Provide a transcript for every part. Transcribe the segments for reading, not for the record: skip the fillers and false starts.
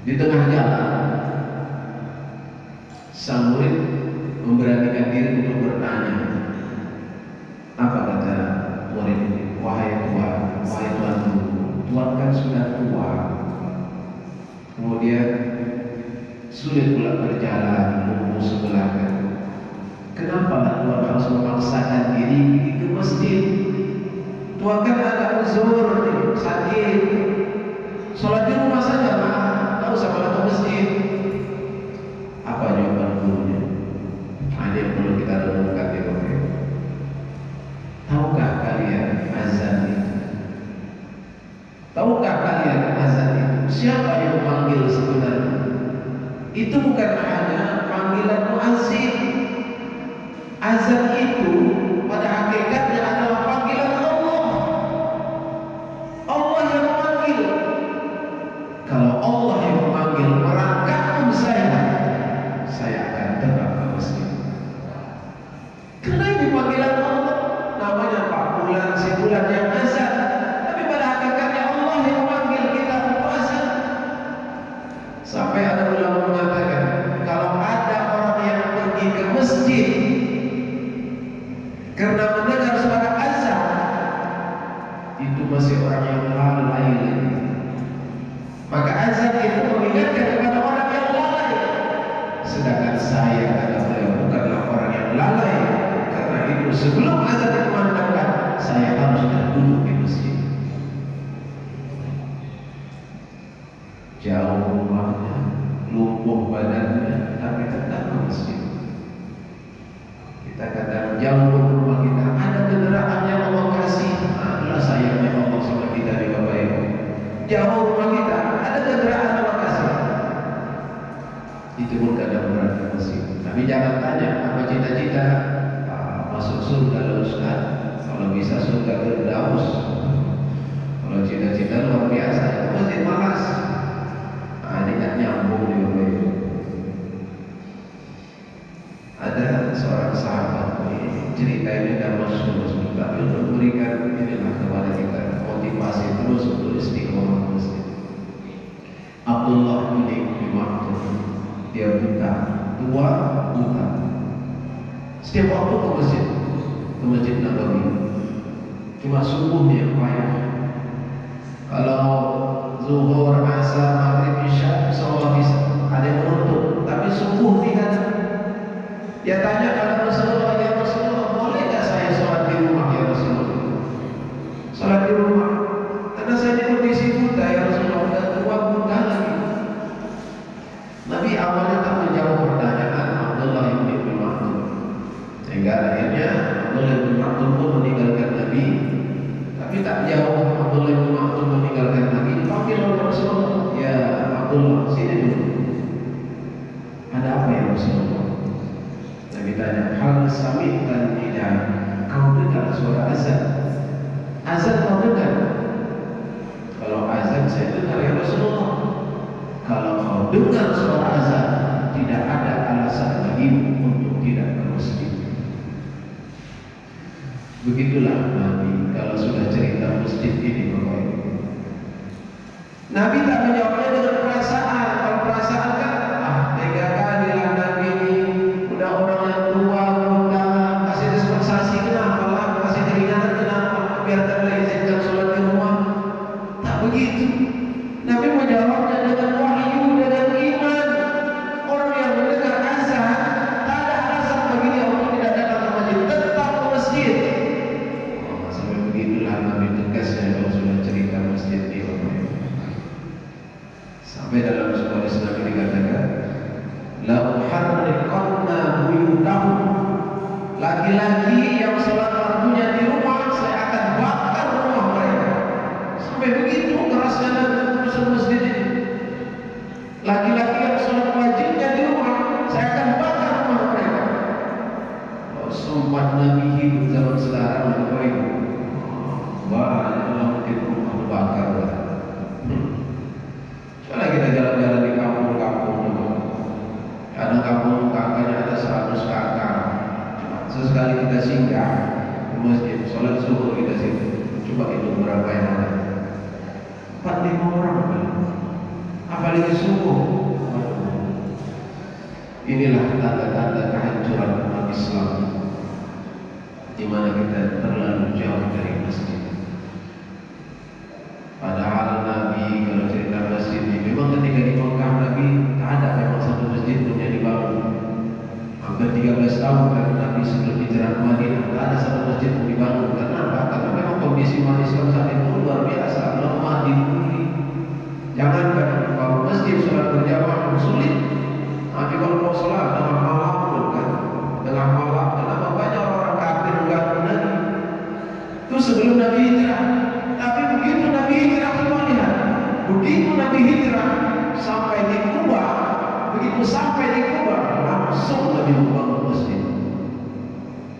Di tengah jalan, sang murid memberanikan diri untuk bertanya. Apa kata murid ini? Wahai Tuhan, wahai Tuhanku, Tuhan kan sudah tua, kemudian sulit pula berjalan, lumpuh sebelah kan. Kenapa Tuhan harus memaksakan diri pergi ke masjid? Tuhan kan ada uzur, sakit. Sholat di rumah saja, tak usah malah ke masjid. Apa jawaban gurunya? Ada yang perlu kita renungkan di bawah. Tahukah kalian azan itu? Tahukah kalian azan itu? Siapa yang memanggil sebenarnya? Itu bukan hanya panggilan muazzin. Azan itu pada hakikatnya adalah panggilan Allah. Allah yang memanggil. Kalau Allah yang memanggil, merangkakkan saya akan tetap ke masjid. Karena ini panggilan Allah. Namanya Pak Bulan, si Bulan yang azan. Tapi pada hakikatnya Allah yang memanggil kita untuk azan. Sampai ada ulama mengatakan, kalau ada orang yang pergi ke masjid karena mendengar suara azan, itu masih orang yang lalai. Maka azan itu mengingatkan kepada orang yang lalai. Sedangkan saya kata beliau bukanlah orang yang lalai. Karena itu sebelum azan dikumandangkan, saya harus duduk di masjid. Jauh rumahnya, lumpuh badannya, tapi tetap ke masjid. Kita katakan jauh rumah kita, ada kendaraan yang Allah kasih. Adalah sayangnya Allah sama kita di Bapak Ibu. Jauh rumah kita, ada kendaraan Allah kasih. Itu pun kadang berat ke masjid. Tapi jangan tanya apa cita-cita. Masuk surga lah Ustaz. Kalau bisa surga Firdaus. Kalau cita-cita luar biasa, itu masjid malas. Ini kan nyambung di Bapak Ibu. Ada seorang sahabat, cerita ini dan masyhur, tapi untuk memberikan inilah kepada kita motivasi terus untuk istiqomah masjid. Abdullah bin Maktum, dia buta, tua, buta. Setiap waktu ke masjid Nabawi. Cuma subuh dia payah. Kalau zuhur, asar, maghrib, isya, seolah bisa. Ada yang menuntut, tapi subuh tidak ada. Dia tanya kepada Rasulullah, ya Rasulullah, boleh tak saya sholat di rumah ya Rasulullah? Sholat di rumah, karena saya di kondisi buta ya Rasulullah, dan tua buta lagi. Nabi awalnya tak menjawab pertanyaan Abdullah bin Maktum, sehingga akhirnya Abdullah bin Maktum pun meninggalkan Nabi. Tapi tak jauh Abdullah bin Maktum meninggalkan Nabi, dipanggil oleh Rasulullah, ya Abdullah, sini dulu. Ada apa ya Rasulullah? Nabi tanya, hal sami'tan nida, kau dengar suara azan? Azan kau dengar? Kalau azan saya dengar ya Rasulullah. Kalau kau dengar suara azan, tidak ada alasan bagimu untuk tidak ke masjid. Begitulah Nabi kalau sudah cerita masjid ini Bapak Ibu. Nabi tak menjawabnya dengan perasaan. Kalau perasaan kan, tega kali lah Nabi ini. Udah orang yang tua, buta, kasih dispensasi kenapa lah, kasih keringanan kenapa, biarkanlah izinkan sholat di rumah. Tak begitu. Nabi menjawabnya dengan wahyu, dengan iman. Orang yang mendengar azan, tak ada alasan bagi dia untuk tidak datang ke masjid, tetap ke masjid. Sampai begitulah Nabi tegasnya kalau sudah cerita masjid di orang. Sampai dalam sebuah Islam dikatakan, la uharriqanna buyutahum, laki-laki yang sholat fardunya di rumah saya akan bakar rumah mereka. Sampai begitu kerasnya dan urusan masjid ini. Laki-laki yang sholat wajibnya di rumah saya akan bakar rumah mereka. Kalau sempat Nabi hidup zaman sekarang Bapak Ibu, banyak mungkin rumah dibakar. Soalnya kita jalan-jalan di kampung-kampung juga. Kadang kampung kakaknya ada 100 kakak. Sesekali kita singgah ke masjid, sholat zuhur kita situ. Coba itu berapa yang ada? 4-5 orang. apalagi subuh. Inilah tanda-tanda kehancuran umat Islam, di mana kita terlalu jauh dari masjid. Padahal Nabi kalau cerita masjid ini, memang ketika di Mekah Nabi tak ada memang satu masjid pun yang dibangun. Hampir 13 tahun kan Nabi sebelum hijrah ke Madinah, tak ada satu masjid pun dibangun. Karena apa? Karena memang kondisi umat Islam saat itu luar biasa, lemah dibuli. Jangankan kalau masjid sholat berjamaah pun sulit. Tapi kalau mau sholat tengah malam pun kan, tengah malam, kenapa banyak orang kafir mengganggu Nabi? Itu sebelum Nabi hijrah. Tapi begitu Nabi hijrah, semua lihat. Begitu Nabi hijrah sampai di Kuba, begitu sampai di Kuba, langsung Nabi membangun masjid.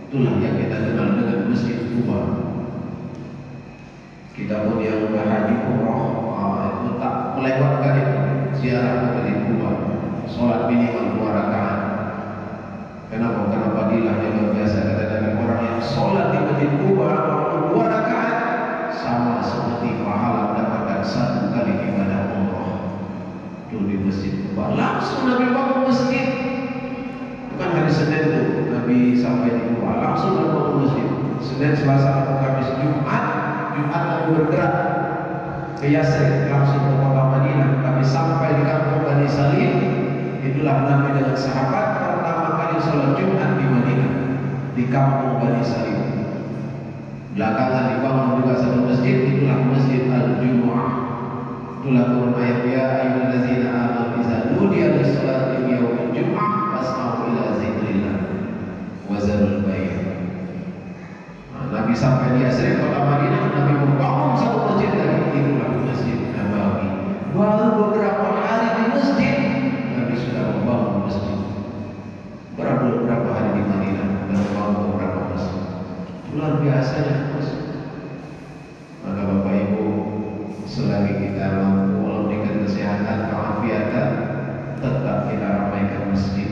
Itulah yang kita kenal dengan masjid Kuba. Kita pun yang berhaji umrah itu tak melewatkan itu, ziarah ke masjid Kuba. Sholat minimal 2 rakaat. Kenapa? Karena fadilahnya luar biasa. Kata Nabi, orang yang sholat di masjid Kuba 2 rakaat sama seperti pahala mendapatkan 1 kali ibadah umrah. Itu di masjid Kuba. Langsung Nabi bangun masjid. Bukan hari Senin itu Nabi sampai di Kuba, langsung Nabi bangun masjid. Senin, Selasa, Kamis, Jumat Nabi bergerak ke Yasrib, langsung ke kota Madinah. Tapi sampai di kampung Bani Salim, itulah Nabi dengan sahabat pertama kali sholat Jumat di Madinah, di kampung Bani Salim. Belakangan dibangun juga satu masjid, itulah Masjid Al-Jumu'ah. Itulah turun ayat ya ayyuhallazina amanu idza nudiya lis-sholati min yaumil jumu'ah fas'au ila dzikrillah wa zarul bay'. Nabi sampai di Yasrib, kota Madinah, Nabi membangun satu masjid lagi, itulah Masjid Nabawi. Baru beberapa hari di masjid, Nabi sudah membangun masjid. Beberapa hari di Madinah, dan membangun beberapa masjid. Luar biasanya masjid. Maka Bapak Ibu, selagi kita mampu memberikan kesehatan, keafiatan, tetap kita ramaikan masjid.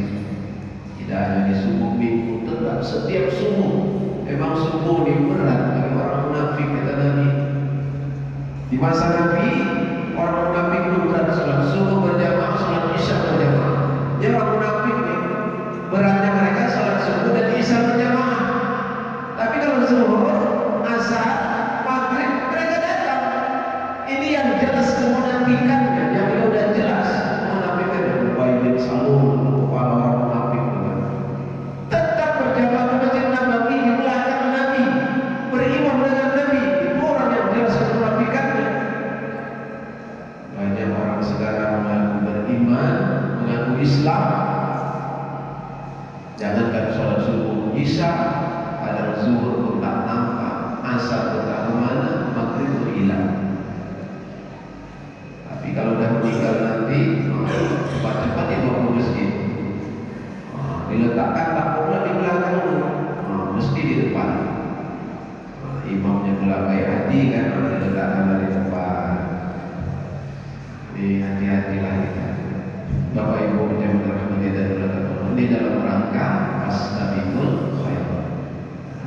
Tidak hanya di subuh minggu, tetap setiap subuh. Memang subuh ini berat bagi orang munafik, kata Nabi. Di masa Nabi, orang munafik itu berat sholat subuh berjamaah, sholat isya berjamaah. Dia orang munafik nih, beratnya mereka sholat subuh dan isya berjamaah. Tapi kalau zuhur, asar, maghrib, mereka datang. Ini yang jelas kemunafikannya, yang udah jelas kemunafikannya. Ubay bin Salul, kepala orang munafik juga. Tetap berjamaah ke Masjid Nabawi di belakang Nabi, beriman dengan Nabi. Itu orang yang jelas kemunafikannya. Banyak orang sekarang mengaku beriman, mengaku Islam. Jangankan sholat subuh, isya, kadang zuhur pun tak nampak, asar pun tak kemana, maghrib pun hilang. Tapi kalau dah meninggal nanti, cepat-cepat dia bawa ke masjid. Diletakkan tak pula di belakang, mesti di depan. Imamnya pula baik hati kan, diletakkan di depan. Jadi hati-hatilah kita. Bapak Ibu yang dirahmati dan dimuliakan, ini dalam rangka Fastabiqul Khairat.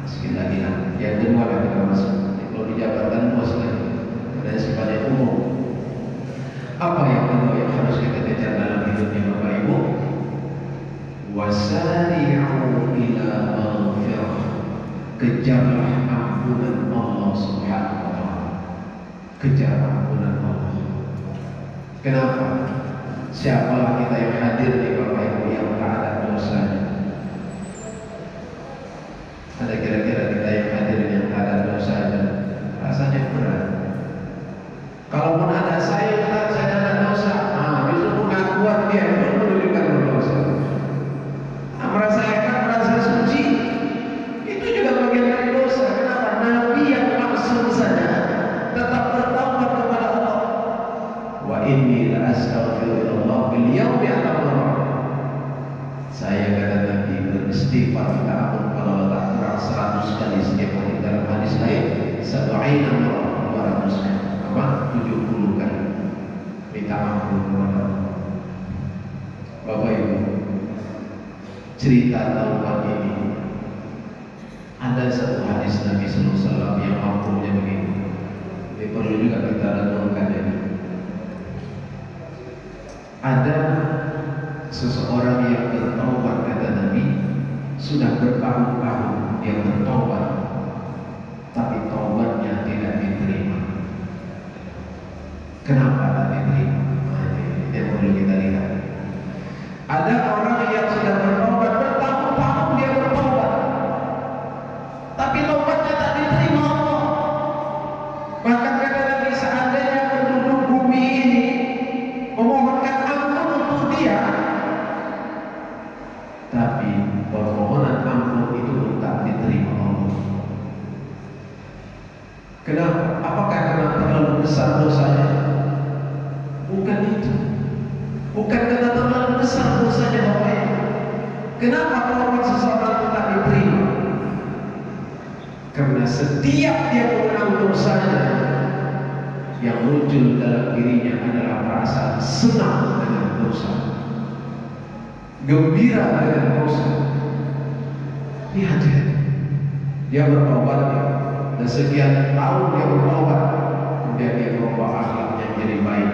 Sekali lagi lah, yang kedua yang kita masuk. Kalau di jabatan bos lagi, ada sifatnya umum. Apa yang kedua yang harus kita kejar dalam hidupnya Bapak Ibu? Wasari'u ila maghfirah. Kejarlah ampunan Allah Subhanahu wa ta'ala. Kejar ampunan Allah. Kenapa? Siapalah kita yang hadir di Bapak Ibu yang tak ada dosanya? Ada kira-kira kita yang hadir yang tak ada dosanya? Rasanya berat. Kalaupun ada saya ada dosa, justru pengakuan dia itu menunjukkan dosa. Merasa enak, merasa suci, itu juga bagian dari dosa. Kenapa? Nabi yang maksum saja tetap bertaubat kepada Allah. Wa inni la astaghfirullah bil yawmi atamma. Saya kata Nabi beristighfar minta ampun kepada Allah tak kurang 100 kali setiap hari. Dalam hadis lain 200 kali. Apa? 70 kali minta ampun kepada Allah. Bapak Ibu, cerita taubat ini ada satu hadis Nabi Sallallahu Alaihi Wasallam yang mampunya begini. Ini perlu juga kita renungkan ini. Ada seseorang yang bertobat, kata Nabi, sudah bertahun-tahun dia bertobat, tapi taubatnya tidak diterima. Kenapa tidak diterima? Nah, ini yang perlu kita lihat. Ada orang yang sudah bertobat, bertahun-tahun dia bertobat, tapi taubatnya tak diterima Allah. Bahkan kata Nabi, seandainya penduduk bumi ini memohonkan ampun untuk dia, tapi permohonan ampun itu pun tak diterima Allah. Kenapa? Apakah karena terlalu besar dosanya? Bukan itu. Bukan karena terlalu besar dosanya, Bapak Ibu. Kenapa taubat seseorang itu tak diterima? Karena setiap dia mengenal dosanya, yang muncul dalam dirinya adalah perasaan senang dengan dosa, gembira dengan dosa. Lihat dia bertobat, dan sekian tahun dia bertobat, kemudian dia berubah akhlaknya jadi baik.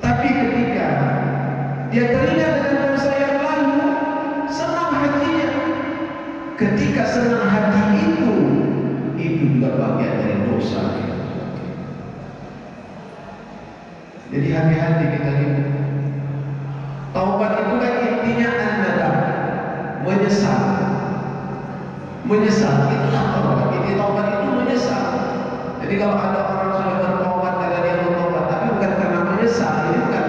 Tapi ketika dia teringat dengan dosa yang lalu, senang hatinya. Ketika senang hati itu juga bagian dari dosa. Jadi hati-hati kita lihat. Taubat itu kan intinya an-nadam, menyesal. Menyesal, itulah taubat. Inti taubat itu menyesal. Jadi kalau ada orang sudah bertobat, karena dia bertobat, tapi bukan karena menyesal, ini bukan